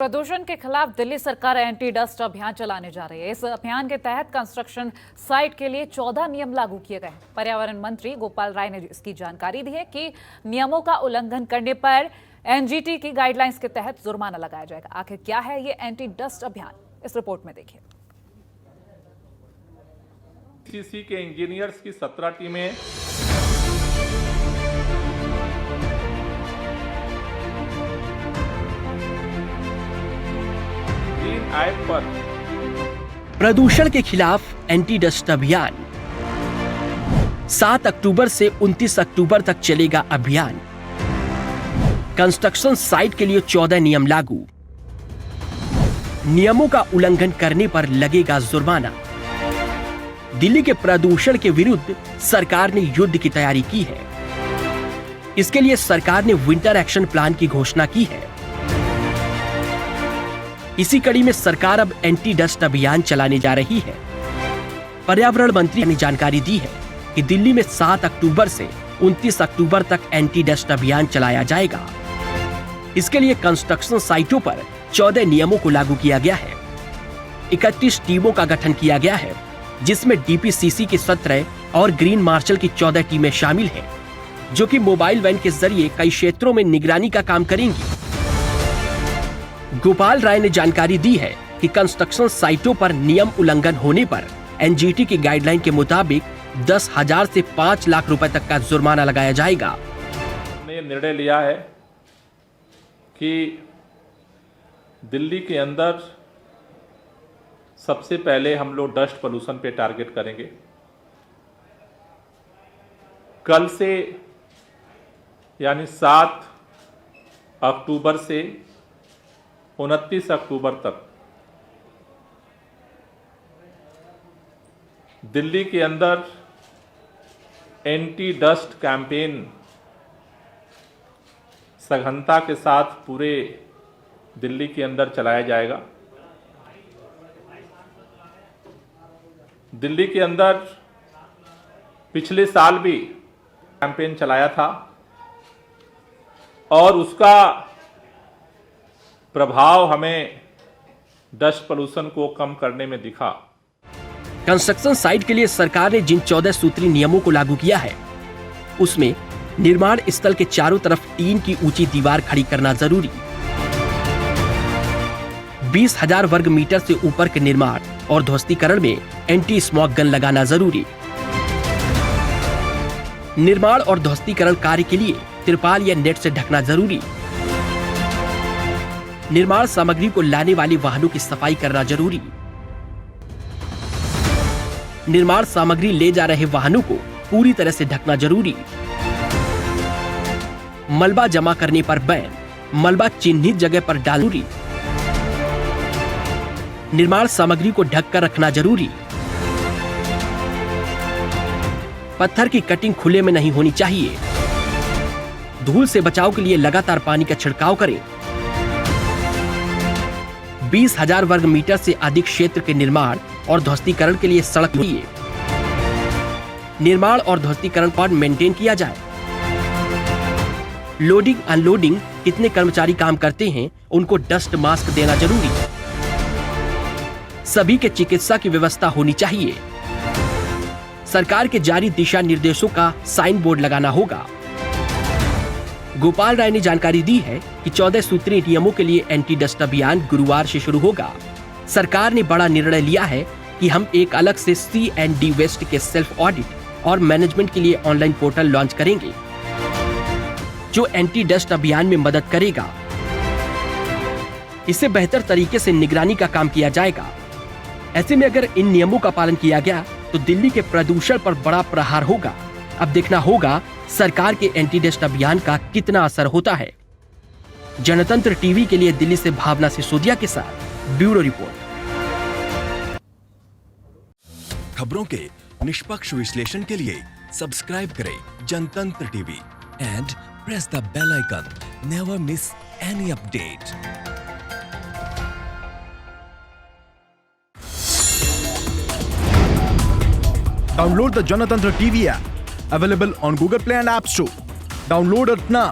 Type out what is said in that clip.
प्रदूषण के खिलाफ दिल्ली सरकार एंटी डस्ट अभियान चलाने जा रही है। इस अभियान के तहत कंस्ट्रक्शन साइट के लिए 14 नियम लागू किए गए हैं। पर्यावरण मंत्री गोपाल राय ने इसकी जानकारी दी है कि नियमों का उल्लंघन करने पर एनजीटी की गाइडलाइंस के तहत जुर्माना लगाया जाएगा। आखिर क्या है ये एंटी डस्ट अभियान, इस रिपोर्ट में देखिए। सीसी के इंजीनियर्स की 17 टीमें ऐप पर प्रदूषण के खिलाफ एंटी डस्ट अभियान 7 अक्टूबर से 29 अक्टूबर तक चलेगा अभियान। कंस्ट्रक्शन साइट के लिए 14 नियम लागू। नियमों का उल्लंघन करने पर लगेगा जुर्माना। दिल्ली के प्रदूषण के विरुद्ध सरकार ने युद्ध की तैयारी की है। इसके लिए सरकार ने विंटर एक्शन प्लान की घोषणा की है। इसी कड़ी में सरकार अब एंटी डस्ट अभियान चलाने जा रही है। पर्यावरण मंत्री ने जानकारी दी है कि दिल्ली में 7 अक्टूबर से 29 अक्टूबर तक एंटी डस्ट अभियान चलाया जाएगा। इसके लिए कंस्ट्रक्शन साइटों पर 14 नियमों को लागू किया गया है। 31 टीमों का गठन किया गया है, जिसमें डीपीसीसी की 17 और ग्रीन मार्शल की 14 टीमें शामिल हैं, जो कि मोबाइल वैन के जरिए कई क्षेत्रों में निगरानी का काम करेंगी। गोपाल राय ने जानकारी दी है कि कंस्ट्रक्शन साइटों पर नियम उल्लंघन होने पर एनजीटी की गाइडलाइन के मुताबिक 10,000 से 5 लाख रुपए तक का जुर्माना लगाया जाएगा। हमने ये निर्णय लिया है कि दिल्ली के अंदर सबसे पहले हम लोग डस्ट पोल्यूशन पे टारगेट करेंगे। कल से यानी 7 अक्टूबर से 29 अक्टूबर तक दिल्ली के अंदर एंटी डस्ट कैंपेन सघनता के साथ पूरे दिल्ली के अंदर चलाया जाएगा। दिल्ली के अंदर पिछले साल भी कैंपेन चलाया था और उसका प्रभाव हमें डस्ट पोल्यूशन को कम करने में दिखा। कंस्ट्रक्शन साइट के लिए सरकार ने जिन 14 सूत्री नियमों को लागू किया है, उसमें निर्माण स्थल के चारों तरफ टीन की ऊंची दीवार खड़ी करना जरूरी, 20,000 वर्ग मीटर से ऊपर के निर्माण और ध्वस्तीकरण में एंटी स्मॉग गन लगाना जरूरी, निर्माण और ध्वस्तीकरण कार्य के लिए तिरपाल या नेट से ढकना जरूरी, निर्माण सामग्री को लाने वाले वाहनों की सफाई करना जरूरी, निर्माण सामग्री ले जा रहे वाहनों को पूरी तरह से ढकना जरूरी, मलबा जमा करने पर बैन, मलबा चिन्हित जगह पर डालना, निर्माण सामग्री को ढक कर रखना जरूरी, पत्थर की कटिंग खुले में नहीं होनी चाहिए, धूल से बचाव के लिए लगातार पानी का छिड़काव करें, 20,000 वर्ग मीटर से अधिक क्षेत्र के निर्माण और ध्वस्तीकरण के लिए सड़क लिए निर्माण और ध्वस्तीकरण पर मेंटेन किया जाए, लोडिंग अनलोडिंग कितने कर्मचारी काम करते हैं उनको डस्ट मास्क देना जरूरी, सभी के चिकित्सा की व्यवस्था होनी चाहिए, सरकार के जारी दिशा निर्देशों का साइन बोर्ड लगाना होगा। गोपाल राय ने जानकारी दी है कि 14 सूत्री नियमों के लिए एंटी डस्ट अभियान गुरुवार से शुरू होगा। सरकार ने बड़ा निर्णय लिया है कि हम एक अलग से C&D वेस्ट के सेल्फ ऑडिट और मैनेजमेंट के लिए ऑनलाइन पोर्टल लॉन्च करेंगे, जो एंटी डस्ट अभियान में मदद करेगा। इससे बेहतर तरीके से निगरानी का काम किया जाएगा। ऐसे में अगर इन नियमों का पालन किया गया तो दिल्ली के प्रदूषण पर बड़ा प्रहार होगा। अब देखना होगा सरकार के एंटी डस्ट अभियान का कितना असर होता है। जनतंत्र टीवी के लिए दिल्ली से भावना सिसोदिया के साथ ब्यूरो रिपोर्ट। खबरों के निष्पक्ष विश्लेषण के लिए सब्सक्राइब करें Janatantra TV and press the bell icon. Never miss any update. Download the Janatantra TV app, available on Google Play and App Store. Download it now.